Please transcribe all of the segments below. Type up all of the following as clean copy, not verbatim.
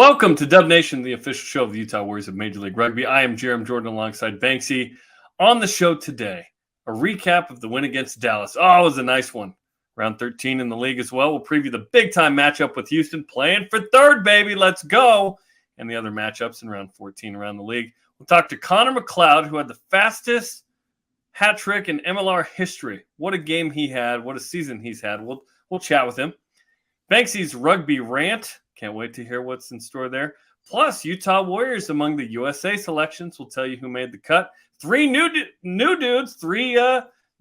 Welcome to Dub Nation, the official show of the Utah Warriors of Major League Rugby. I am Jarom Jordan alongside Banksy. On the show today, a recap of the win against Dallas. Oh, it was a nice one. Round 13 in the league as well. We'll preview the big-time matchup with Houston playing for third, baby. Let's go. And the other matchups in round 14 around the league. We'll talk to Connor McLeod, who had the fastest hat trick in MLR history. What a game he had. What a season he's had. We'll chat with him. Banksy's rugby rant. Can't wait to hear what's in store there. Plus, Utah Warriors among the USA selections. We'll tell you who made the cut. Three new dudes, three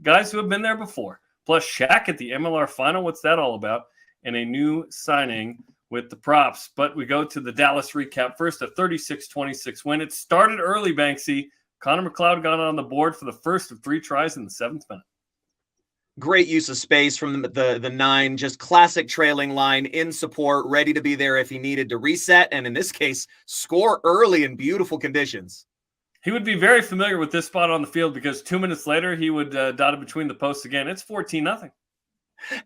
guys who have been there before. Plus, Shaq at the MLR final. What's that all about? And a new signing with the props. But we go to the Dallas recap first, a 36-26 win. It started early, Banksy. Connor McLeod got on the board for the first of three tries in the 7th minute. Great use of space from the nine, just classic trailing line in support, ready to be there if he needed to reset, and in this case, score early in beautiful conditions. He would be very familiar with this spot on the field because 2 minutes later, he would dot it between the posts again. It's 14-0.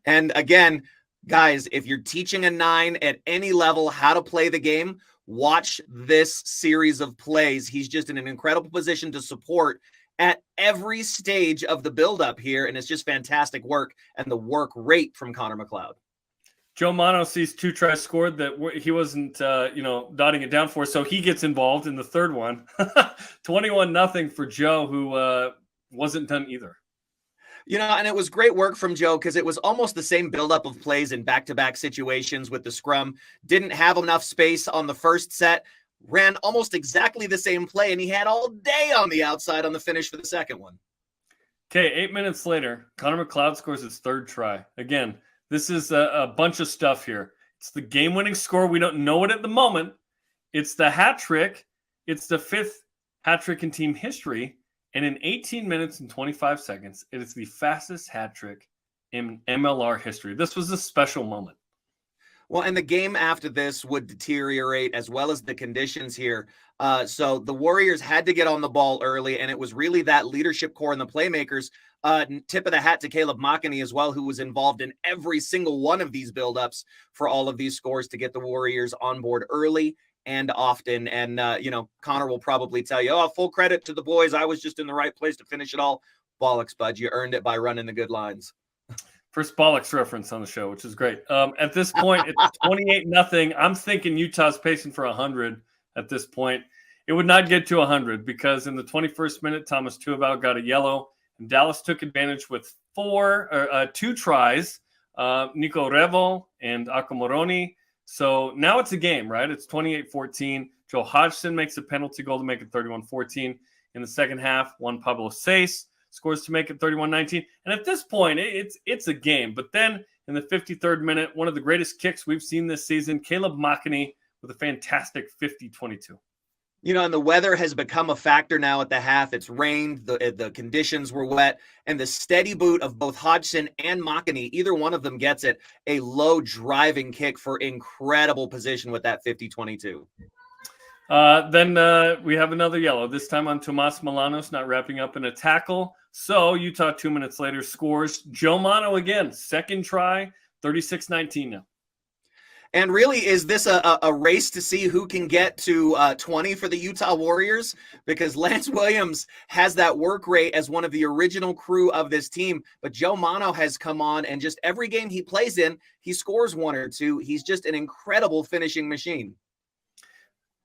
And again, guys, if you're teaching a nine at any level how to play the game, watch this series of plays. He's just in an incredible position to support at every stage of the buildup here, and it's just fantastic work and the work rate from Connor McLeod. Joe Mano sees 2 tries scored that he wasn't, dotting it down for, so he gets involved in the third one. 21-0 for Joe, who wasn't done either. And it was great work from Joe because it was almost the same buildup of plays in back-to-back situations with the scrum. Didn't have enough space on the first set. Ran almost exactly the same play, and he had all day on the outside on the finish for the second one. Okay, 8 minutes later, Connor McLeod scores his third try. Again, this is a bunch of stuff here. It's the game-winning score. We don't know it at the moment. It's the hat trick. It's the 5th hat trick in team history. And in 18 minutes and 25 seconds, it is the fastest hat trick in MLR history. This was a special moment. Well, and the game after this would deteriorate as well as the conditions here. So the Warriors had to get on the ball early, and it was really that leadership core and the playmakers. Tip of the hat to Caleb Makani as well, who was involved in every single one of these buildups for all of these scores to get the Warriors on board early and often. And, Connor will probably tell you, full credit to the boys. I was just in the right place to finish it all. Bollocks, bud. You earned it by running the good lines. First Bollocks reference on the show, which is great. At this point, it's 28-0. I'm thinking Utah's pacing for 100 at this point. It would not get to 100 because in the 21st minute, Thomas Tuival got a yellow, and Dallas took advantage with 2 tries, Nico Revo and Akomoroni. So now it's a game, right? It's 28-14. Joe Hodgson makes a penalty goal to make it 31-14. In the second half, Juan Pablo Seis scores to make it 31-19. And at this point, it's a game. But then in the 53rd minute, one of the greatest kicks we've seen this season, Caleb Makani with a fantastic 50-22. And the weather has become a factor now at the half. It's rained, the conditions were wet, and the steady boot of both Hodgson and Makani, either one of them gets it, a low driving kick for incredible position with that 50-22. Then we have another yellow, this time on Tomas Milanos, not wrapping up in a tackle. So Utah 2 minutes later scores. Joe Mano again, second try, 36-19 now. And really, is this a race to see who can get to 20 for the Utah Warriors? Because Lance Williams has that work rate as one of the original crew of this team. But Joe Mano has come on, and just every game he plays in, he scores 1 or 2. He's just an incredible finishing machine.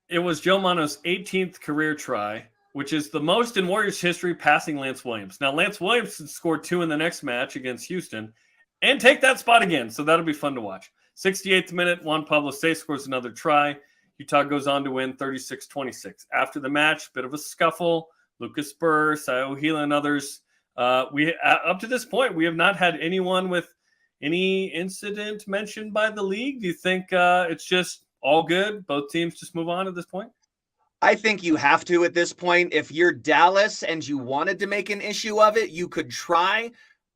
It was Joe Mano's 18th career try, which is the most in Warriors history passing Lance Williams. Now, Lance Williams scored 2 in the next match against Houston and take that spot again. So that'll be fun to watch. 68th minute, Juan Pablo Seis scores another try. Utah goes on to win 36-26. After the match, bit of a scuffle. Lucas Burr, Sayo Hila, and others. Up to this point, we have not had anyone with any incident mentioned by the league. Do you think it's just all good? Both teams just move on at this point? I think you have to at this point. If you're Dallas and you wanted to make an issue of it, you could try,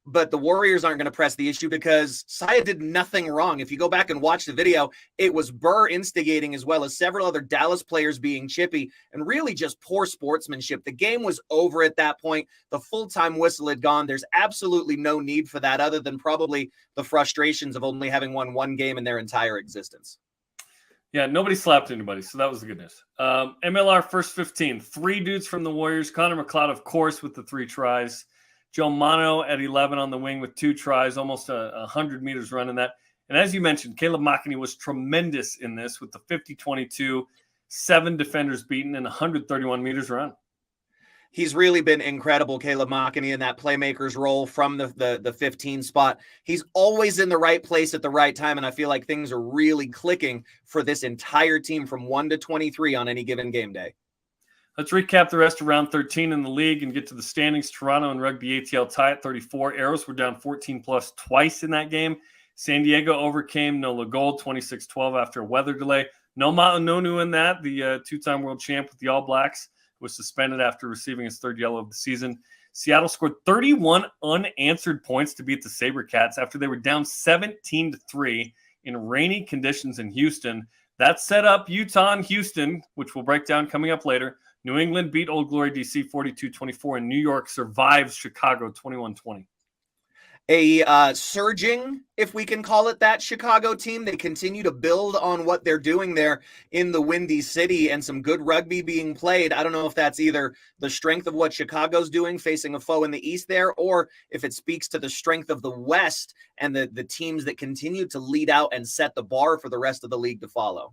but the Warriors aren't going to press the issue because Saya did nothing wrong. If you go back and watch the video, it was Burr instigating as well as several other Dallas players being chippy and really just poor sportsmanship. The game was over at that point. The full-time whistle had gone. There's absolutely no need for that other than probably the frustrations of only having won one game in their entire existence. Yeah, nobody slapped anybody, so that was the good news. MLR first 15, 3 dudes from the Warriors. Connor McLeod, of course, with the 3 tries. Joe Mono at 11 on the wing with 2 tries, almost 100 meters running that. And as you mentioned, Caleb Makini was tremendous in this with the 50-22, 7 defenders beaten, and 131 meters run. He's really been incredible, Caleb Makini, in that playmaker's role from the 15 spot. He's always in the right place at the right time, and I feel like things are really clicking for this entire team from 1 to 23 on any given game day. Let's recap the rest of round 13 in the league and get to the standings. Toronto and Rugby ATL tie at 34. Arrows were down 14+ twice in that game. San Diego overcame NOLA Gold 26-12 after a weather delay. No Ma'anonu in that, the two-time world champ with the All Blacks, was suspended after receiving his 3rd yellow of the season. Seattle scored 31 unanswered points to beat the SaberCats after they were down 17-3 in rainy conditions in Houston. That set up Utah and Houston, which we'll break down coming up later. New England beat Old Glory DC 42-24, and New York survives Chicago 21-20. A surging, if we can call it that, Chicago team. They continue to build on what they're doing there in the Windy City and some good rugby being played. I don't know if that's either the strength of what Chicago's doing, facing a foe in the East there, or if it speaks to the strength of the West and the teams that continue to lead out and set the bar for the rest of the league to follow.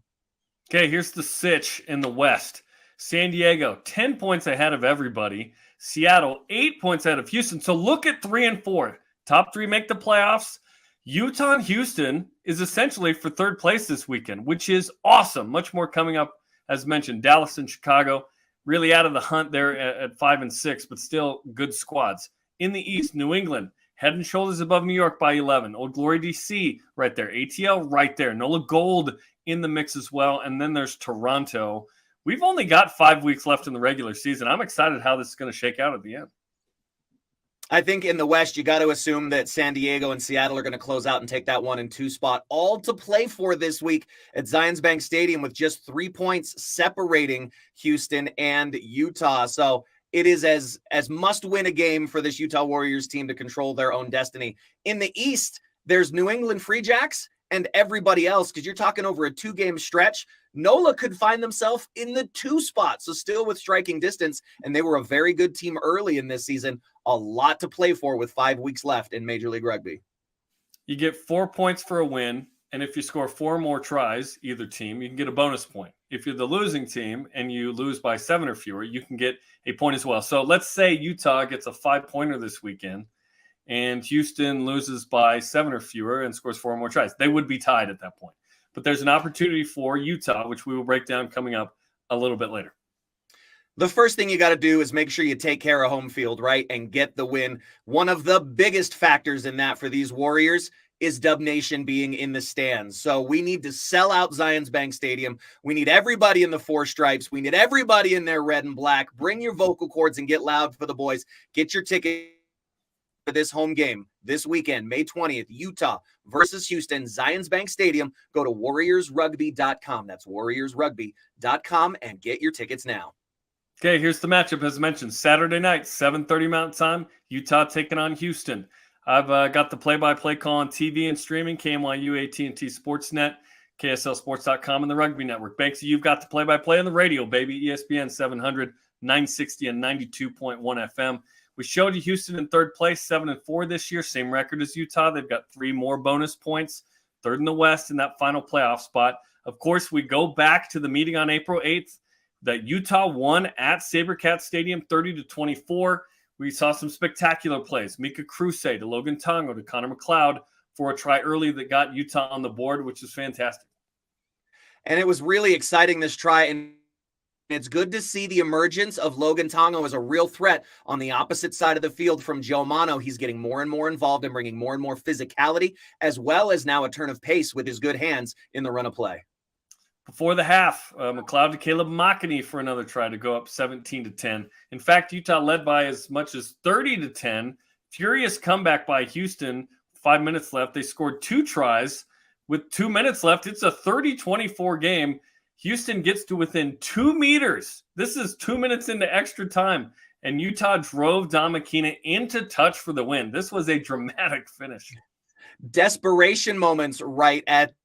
Okay, here's the sitch in the West. San Diego, 10 points ahead of everybody. Seattle, 8 points ahead of Houston. So look at 3 and 4. Top 3 make the playoffs. Utah and Houston is essentially for 3rd place this weekend, which is awesome. Much more coming up, as mentioned. Dallas and Chicago really out of the hunt there at 5 and 6, but still good squads. In the East, New England, head and shoulders above New York by 11. Old Glory DC right there. ATL right there. NOLA Gold in the mix as well. And then there's Toronto. We've only got 5 weeks left in the regular season. I'm excited how this is going to shake out at the end. I think in the West, you got to assume that San Diego and Seattle are going to close out and take that 1 and 2 spot, all to play for this week at Zions Bank Stadium with just 3 points separating Houston and Utah. So it is as must win a game for this Utah Warriors team to control their own destiny. In the East, there's New England Free Jacks and everybody else, because you're talking over a 2-game stretch. NOLA could find themselves in the 2 spot, so still with striking distance, and they were a very good team early in this season. A lot to play for with 5 weeks left in Major League Rugby. You get 4 points for a win, and if you score 4 more tries, either team, you can get a bonus point. If you're the losing team and you lose by 7 or fewer, you can get a point as well. So let's say Utah gets a 5-pointer this weekend, and Houston loses by 7 or fewer and scores 4 more tries. They would be tied at that point. But there's an opportunity for Utah, which we will break down coming up a little bit later. The first thing you got to do is make sure you take care of home field, right, and get the win. One of the biggest factors in that for these Warriors is Dub Nation being in the stands. So we need to sell out Zions Bank Stadium. We need everybody in the 4 stripes. We need everybody in their red and black. Bring your vocal cords and get loud for the boys. Get your ticket for this home game this weekend, May 20th, Utah versus Houston, Zions Bank Stadium. Go to warriorsrugby.com. That's warriorsrugby.com and get your tickets now. Okay, here's the matchup as mentioned. Saturday night, 7:30 Mountain Time, Utah taking on Houston. I've got the play-by-play call on TV and streaming, KMYU, AT&T Sportsnet, KSLSports.com, and the Rugby Network. Banksy, you've got the play-by-play on the radio, baby. ESPN 700, 960, and 92.1 FM. We showed you Houston in 3rd place, 7-4 this year. Same record as Utah. They've got 3 more bonus points, 3rd in the West in that final playoff spot. Of course, we go back to the meeting on April 8th that Utah won at SaberCat Stadium 30-24. We saw some spectacular plays. Mika Kruse to Logan Tongo to Connor McLeod for a try early that got Utah on the board, which is fantastic. And it was really exciting, this try, and it's good to see the emergence of Logan Tongo as a real threat on the opposite side of the field from Joe Mono. He's getting more and more involved and bringing more and more physicality, as well as now a turn of pace with his good hands in the run of play. Before the half, McLeod to Caleb Makini for another try to go up 17-10. In fact, Utah led by as much as 30-10. Furious comeback by Houston. 5 minutes left. They scored 2 tries with 2 minutes left. It's a 30-24 game. Houston gets to within 2 meters. This is 2 minutes into extra time, and Utah drove Damakina into touch for the win. This was a dramatic finish. Desperation moments right at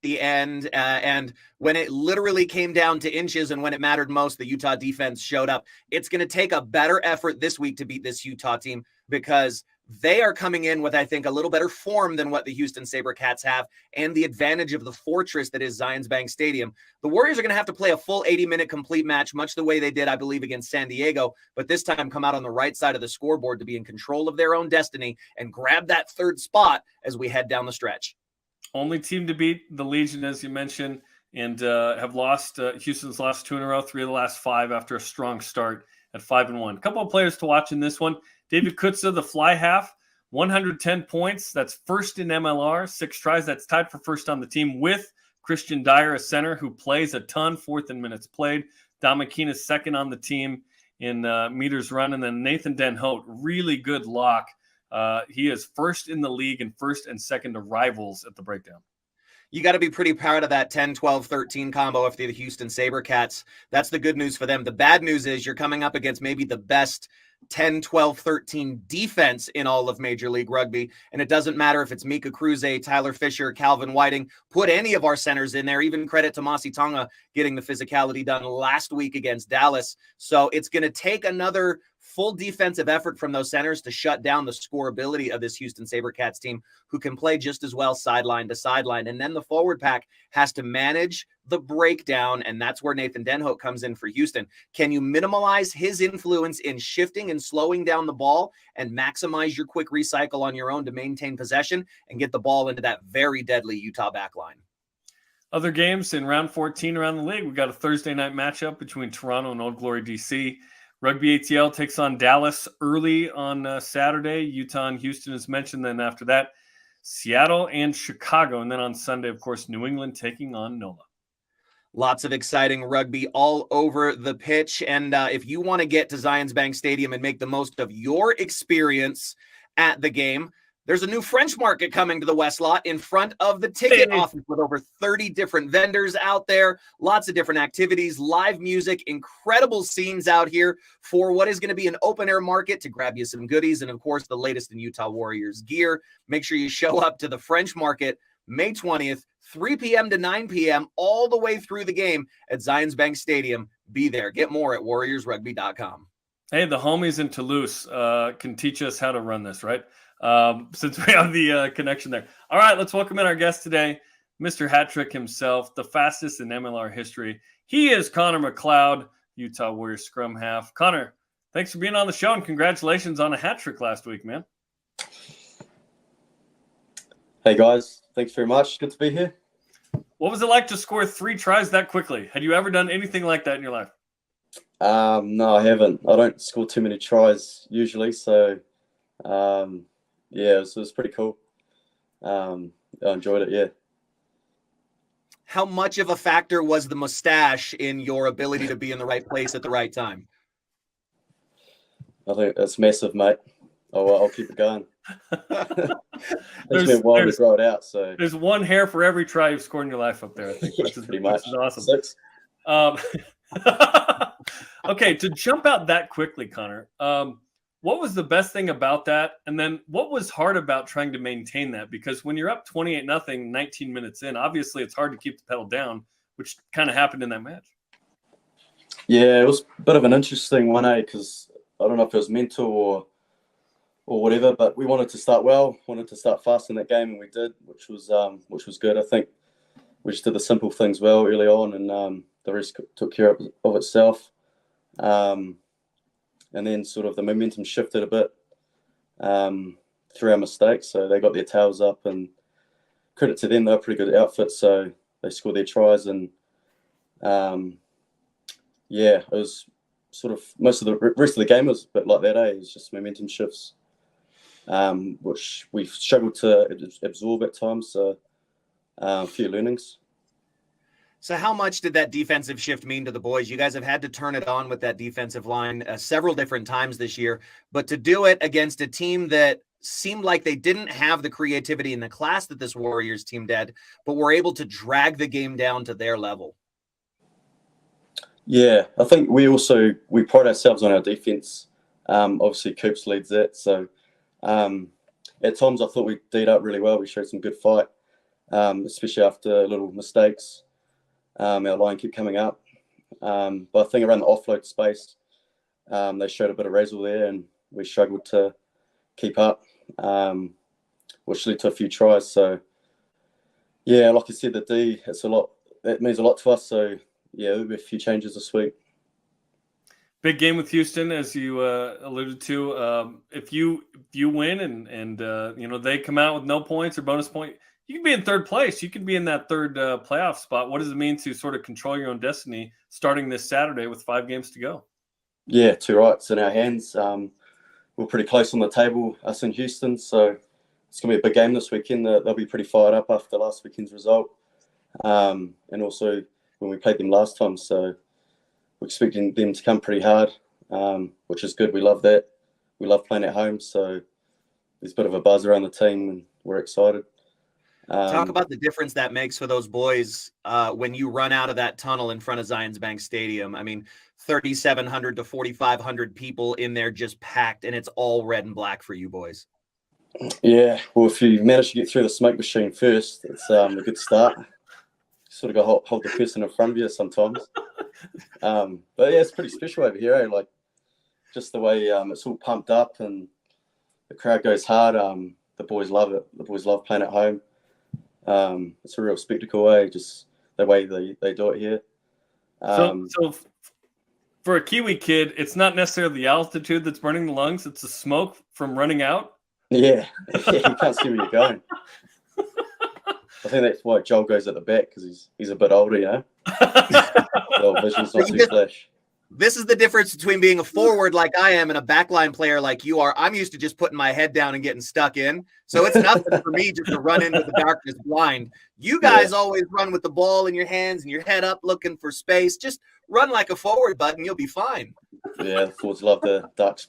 the end. And when it literally came down to inches and when it mattered most, the Utah defense showed up. It's going to take a better effort this week to beat this Utah team because they are coming in with, I think, a little better form than what the Houston SaberCats have and the advantage of the fortress that is Zions Bank Stadium. The Warriors are going to have to play a full 80-minute complete match, much the way they did, I believe, against San Diego, but this time come out on the right side of the scoreboard to be in control of their own destiny and grab that third spot as we head down the stretch. Only team to beat the Legion, as you mentioned, and have lost. Houston's lost 2 in a row, 3 of the last 5 after a strong start at 5-1. A couple of players to watch in this one. David Kutza, the fly half, 110 points. That's first in MLR, 6 tries. That's tied for first on the team with Christian Dyer, a center who plays a ton, 4th in minutes played. Don McKean is second on the team in meters run. And then Nathan Denhote, really good lock. He is first in the league and first and second to rivals at the breakdown. You got to be pretty proud of that 10, 12, 13 combo if they're the Houston SaberCats. That's the good news for them. The bad news is you're coming up against maybe the best 10, 12, 13 defense in all of Major League Rugby. And it doesn't matter if it's Mika Cruze, Tyler Fisher, Calvin Whiting. Put any of our centers in there. Even credit to Masi Tonga getting the physicality done last week against Dallas. So it's going to take another full defensive effort from those centers to shut down the scoreability of this Houston SaberCats team, who can play just as well sideline to sideline. And then the forward pack has to manage the breakdown, and that's where Nathan Denhote comes in for Houston. Can you minimize his influence in shifting and slowing down the ball and maximize your quick recycle on your own to maintain possession and get the ball into that very deadly Utah backline? Other games in round 14 around the league, we got a Thursday night matchup between Toronto and Old Glory DC. Rugby ATL takes on Dallas early on Saturday. Utah and Houston is mentioned. Then after that, Seattle and Chicago. And then on Sunday, of course, New England taking on NOLA. Lots of exciting rugby all over the pitch. And if you want to get to Zions Bank Stadium and make the most of your experience at the game, there's a new French market coming to the West Lot in front of the ticket office with over 30 different vendors out there, lots of different activities, live music, incredible scenes out here for what is going to be an open air market to grab you some goodies. And of course, the latest in Utah Warriors gear. Make sure you show up to the French market May 20th, 3 p.m. to 9 p.m. all the way through the game at Zions Bank Stadium. Be there. Get more at warriorsrugby.com. Hey, the homies in Toulouse can teach us how to run this, right? Since we have the connection there. All right, let's welcome in our guest today, Mr. Hat-Trick himself, the fastest in MLR history. He is Connor McLeod, Utah Warriors scrum half. Connor, thanks for being on the show and congratulations on a hat-trick last week, man. Hey, guys. Thanks very much. Good to be here. What was it like to score 3 tries that quickly? Had you ever done anything like that in your life? No, I haven't. I don't score too many tries usually, so yeah, it was pretty cool. I enjoyed it, yeah. How much of a factor was the mustache in your ability to be in the right place at the right time? I think that's massive, mate. I'll keep it going. It's been a while to grow it out. So there's 1 hair for every try you've scored in your life up there, I think, which is pretty much awesome. 6. Okay, to jump out that quickly, Connor, what was the best thing about that? And then what was hard about trying to maintain that? Because when you're up 28-0, 19 minutes in, obviously it's hard to keep the pedal down, which kind of happened in that match. Yeah, it was a bit of an interesting one, because I don't know if it was mental or whatever, but we wanted to start well, wanted to start fast in that game, and we did, which was good. I think we just did the simple things well early on, and the rest took care of itself. And then sort of the momentum shifted a bit through our mistakes. So they got their tails up, and credit to them, they're a pretty good outfit. So they scored their tries, and yeah, it was sort of most of the rest of the game was a bit like that. It was just momentum shifts, which we've struggled to absorb at times. So a few learnings. So how much did that defensive shift mean to the boys? You guys have had to turn it on with that defensive line several different times this year, but to do it against a team that seemed like they didn't have the creativity in the class that this Warriors team did, but were able to drag the game down to their level. Yeah, I think we pride ourselves on our defense. Obviously, Coops leads that. So at times I thought we D'd up really well. We showed some good fight. especially after little mistakes. Our line kept coming up. But I think around the offload space, they showed a bit of razzle there, and we struggled to keep up, which led to a few tries. So, yeah, like I said, the D, it's a lot. It means a lot to us. So, yeah, there'll be a few changes this week. Big game with Houston, as you alluded to. If you win and they come out with no points or bonus point, you can be in third place. You can be in that third playoff spot. What does it mean to sort of control your own destiny starting this Saturday with 5 games to go? Yeah, too right. It's in our hands. We're pretty close on the table, us in Houston. So it's going to be a big game this weekend. They'll be pretty fired up after last weekend's result. And also when we played them last time. So we're expecting them to come pretty hard, which is good. We love that. We love playing at home. So there's a bit of a buzz around the team, and we're excited. Talk about the difference that makes for those boys when you run out of that tunnel in front of Zions Bank Stadium. I mean, 3,700 to 4,500 people in there just packed, and it's all red and black for you boys. Yeah, well, if you manage to get through the smoke machine first, it's a good start. You sort of got to hold the person in front of you sometimes. But yeah, it's pretty special over here. Like just the way it's all pumped up and the crowd goes hard. The boys love it. The boys love playing at home. It's a real spectacle, just the way they do it here. So for a Kiwi kid, it's not necessarily the altitude that's burning the lungs; it's the smoke from running out. Yeah, you can't see where you're going. I think that's why Joel goes at the back, because he's a bit older, Well, vision's not too flash. This is the difference between being a forward like I am and a backline player like you are. I'm used to just putting my head down and getting stuck in. So it's nothing for me just to run into the darkness blind. You guys always run with the ball in your hands and your head up looking for space. Just run like a forward, bud, and you'll be fine. Yeah, the forwards love the dark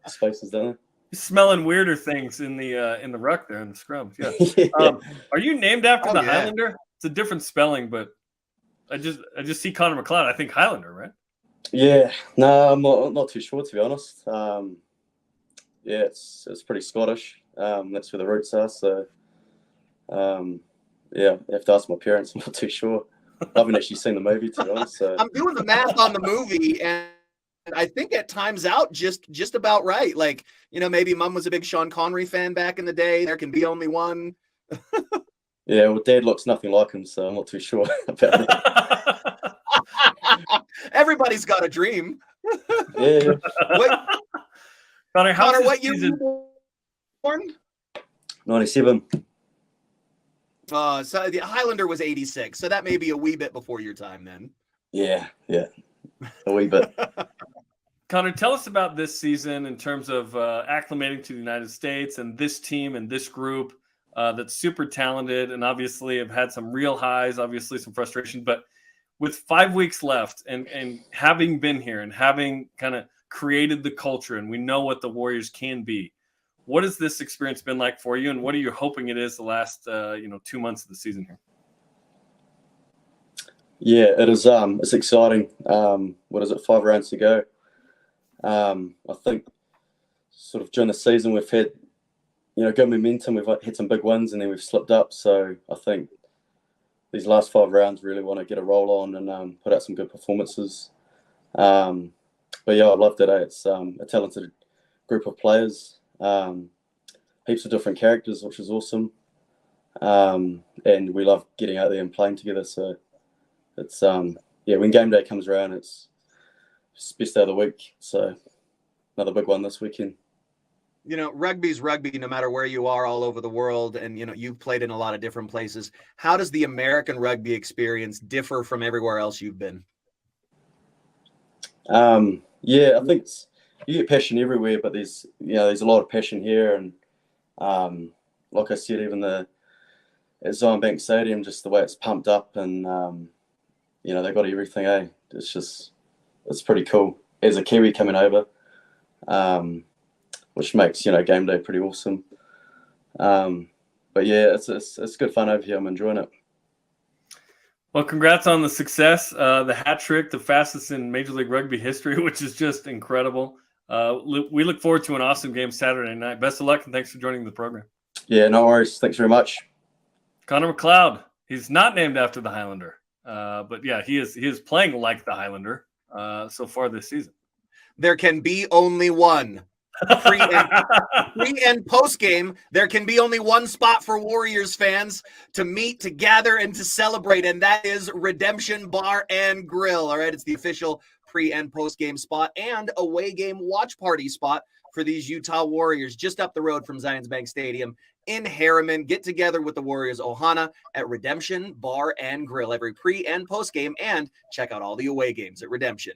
spaces, don't they? You're smelling weirder things in the ruck there in the scrums. Yeah. Are you named after the Highlander? It's a different spelling, but I just see Connor McLeod. I think Highlander, right? Yeah, no, I'm not too sure, to be honest. Yeah, it's pretty Scottish. That's where the roots are. So, yeah, I have to ask my parents. I'm not too sure. I haven't actually seen the movie, to be honest. So. I'm doing the math on the movie, and I think it times out just about right. Like, maybe Mom was a big Sean Connery fan back in the day. There can be only one. Yeah, well, Dad looks nothing like him, so I'm not too sure about it. Everybody's got a dream. Yeah. Connor, what year were you born? 97. So the Highlander was 86, so that may be a wee bit before your time then. Yeah, a wee bit. Connor, tell us about this season in terms of acclimating to the United States and this team and this group that's super talented and obviously have had some real highs, obviously some frustration, but with 5 weeks left and having been here and having kind of created the culture and we know what the Warriors can be, what has this experience been like for you, and what are you hoping it is the last 2 months of the season here? Yeah, it is. It's exciting. What is it? 5 rounds to go. I think sort of during the season we've had good momentum. We've had some big wins and then we've slipped up. So I think these last 5 rounds really want to get a roll on and put out some good performances. But yeah, I loved it. It's a talented group of players, heaps of different characters, which is awesome. And we love getting out there and playing together. So it's when game day comes around, it's best day of the week. So another big one this weekend. Rugby's rugby, no matter where you are all over the world. And, you've played in a lot of different places. How does the American rugby experience differ from everywhere else you've been? Yeah, I think you get passion everywhere, but there's a lot of passion here. And like I said, even at Zion Bank Stadium, just the way it's pumped up and, they got everything, It's pretty cool as a Kiwi coming over. Which makes game day pretty awesome. But yeah, it's good fun over here. I'm enjoying it. Well, congrats on the success, the hat trick, the fastest in Major League Rugby history, which is just incredible. We look forward to an awesome game Saturday night. Best of luck and thanks for joining the program. Yeah, no worries. Thanks very much. Connor McLeod. He's not named after the Highlander, but yeah, he is playing like the Highlander so far this season. There can be only one. Pre and post game, there can be only one spot for Warriors fans to meet, to gather, and to celebrate, and that is Redemption Bar and Grill. All right, it's the official pre and post game spot and away game watch party spot for these Utah Warriors, just up the road from Zions Bank Stadium in Harriman. Get together with the Warriors Ohana at Redemption Bar and Grill every pre and post game, and check out all the away games at Redemption.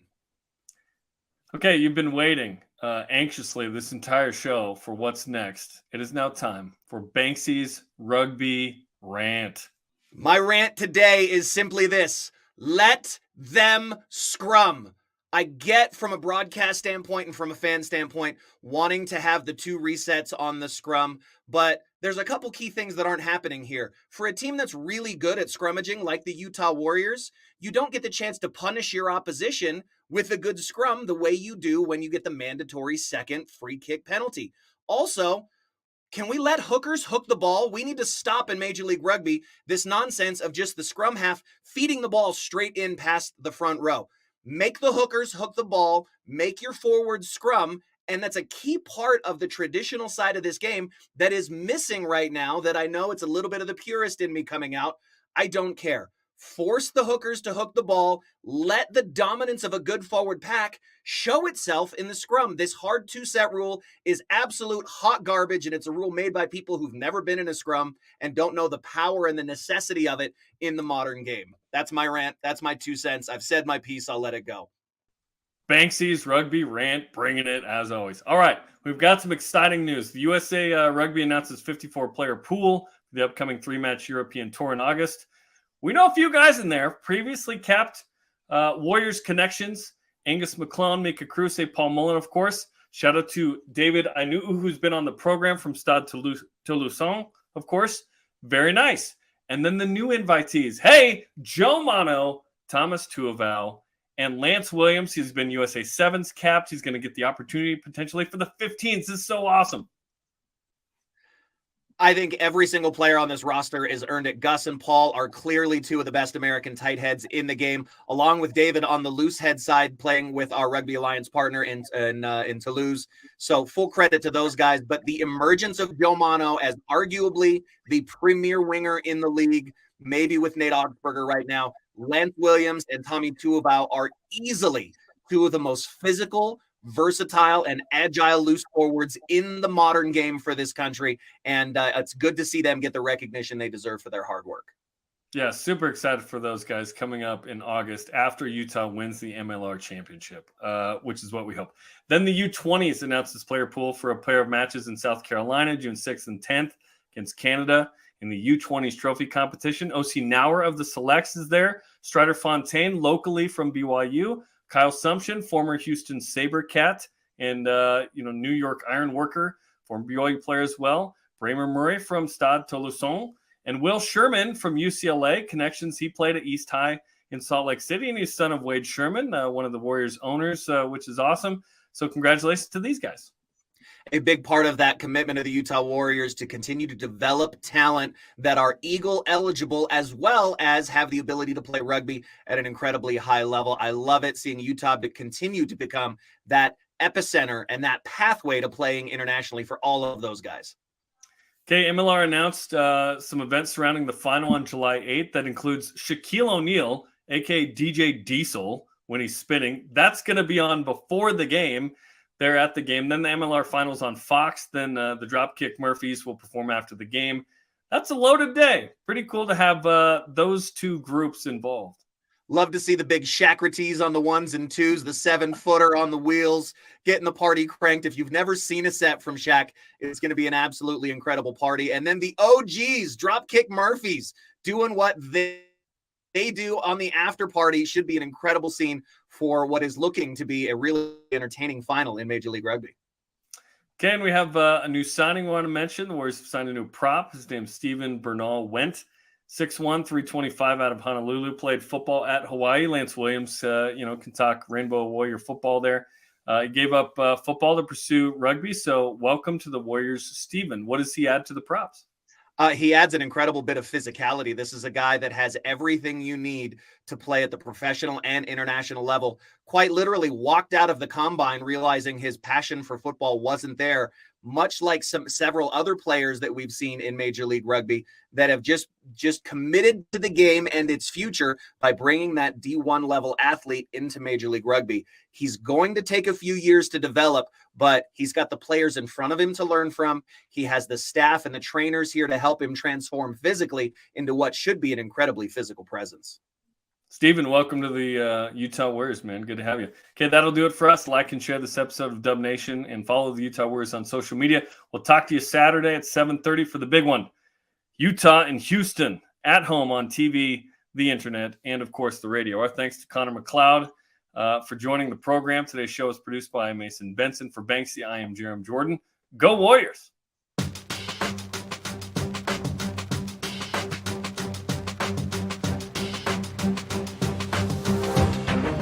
Okay, you've been waiting anxiously this entire show for what's next. It is now time for Banksy's Rugby Rant. My rant today is simply this: let them scrum. I get, from a broadcast standpoint and from a fan standpoint, wanting to have the 2 resets on the scrum, but there's a couple key things that aren't happening here. For a team that's really good at scrummaging, like the Utah Warriors, you don't get the chance to punish your opposition with a good scrum the way you do when you get the mandatory second free kick penalty. Also, can we let hookers hook the ball? We need to stop in Major League Rugby this nonsense of just the scrum half feeding the ball straight in past the front row. Make the hookers hook the ball, make your forward scrum, and that's a key part of the traditional side of this game that is missing right now, that I know it's a little bit of the purist in me coming out. I don't care. Force the hookers to hook the ball. Let the dominance of a good forward pack show itself in the scrum. This hard 2-set rule is absolute hot garbage, and it's a rule made by people who've never been in a scrum and don't know the power and the necessity of it in the modern game. That's my rant. That's my 2 cents. I've said my piece. I'll let it go. Banksy's Rugby Rant, bringing it as always. All right, we've got some exciting news. The USA Rugby announces 54-player pool for the upcoming 3-match European Tour in August. We know a few guys in there, previously capped Warriors connections: Angus McClellan, Mika Kruse, Paul Mullen, of course. Shout out to David Ainu, who's been on the program from Stade Toulousain, of course. Very nice. And then the new invitees. Hey, Joe Mano, Thomas Tuivau, and Lance Williams. He's been USA 7s capped. He's going to get the opportunity potentially for the 15s. This is so awesome. I think every single player on this roster is earned it. Gus and Paul are clearly 2 of the best American tight heads in the game, along with David on the loose head side, playing with our Rugby Alliance partner in Toulouse. So full credit to those guys. But the emergence of Joe Mano as arguably the premier winger in the league, maybe with Nate Augsburger right now, Lance Williams and Tommy Tuivau are easily 2 of the most physical, versatile, and agile loose forwards in the modern game for this country, and it's good to see them get the recognition they deserve for their hard work. Yeah, super excited for those guys coming up in August after Utah wins the MLR championship, which is what we hope. Then the U20s announced its player pool for a pair of matches in South Carolina, June 6th and 10th against Canada in the U20s trophy competition. O.C. Nauer of the Selects is there, Strider Fontaine locally from BYU, Kyle Sumption, former Houston SaberCat and New York Ironworker, former BYU player as well. Bramer Murray from Stade Toulousain, and Will Sherman from UCLA. Connections, he played at East High in Salt Lake City, and he's son of Wade Sherman, one of the Warriors owners, which is awesome. So congratulations to these guys. A big part of that commitment of the Utah Warriors to continue to develop talent that are Eagle eligible, as well as have the ability to play rugby at an incredibly high level. I love it, seeing Utah continue to become that epicenter and that pathway to playing internationally for all of those guys. Okay, MLR announced some events surrounding the final on July 8th. That includes Shaquille O'Neal, a.k.a. DJ Diesel, when he's spinning. That's going to be on before the game. They're at the game. Then the MLR finals on Fox. Then the Dropkick Murphys will perform after the game. That's a loaded day. Pretty cool to have those 2 groups involved. Love to see the big Shakrates on the 1s and 2s, the 7-footer on the wheels, getting the party cranked. If you've never seen a set from Shaq, it's going to be an absolutely incredible party. And then the OGs, Dropkick Murphys, doing what they do on the after party. Should be an incredible scene for what is looking to be a really entertaining final in Major League Rugby. Okay, and we have a new signing we want to mention. The Warriors signed a new prop. His name's Stephen Bernal Went. 6'1", 325 out of Honolulu, played football at Hawaii. Lance Williams, can talk Rainbow Warrior football there. He gave up football to pursue rugby. So welcome to the Warriors, Stephen. What does he add to the props? He adds an incredible bit of physicality. This is a guy that has everything you need to play at the professional and international level. Quite literally walked out of the combine realizing his passion for football wasn't there, much like several other players that we've seen in Major League Rugby that have just committed to the game and its future by bringing that D1 level athlete into Major League Rugby. He's going to take a few years to develop, but he's got the players in front of him to learn from. He has the staff and the trainers here to help him transform physically into what should be an incredibly physical presence. Steven, welcome to the Utah Warriors, man. Good to have you. Okay, that'll do it for us. Like and share this episode of Dub Nation and follow the Utah Warriors on social media. We'll talk to you Saturday at 7:30 for the big one. Utah and Houston at home on TV, the internet, and, of course, the radio. Our thanks to Connor McLeod for joining the program. Today's show is produced by Mason Benson. For Banksy, I am Jarom Jordan. Go Warriors!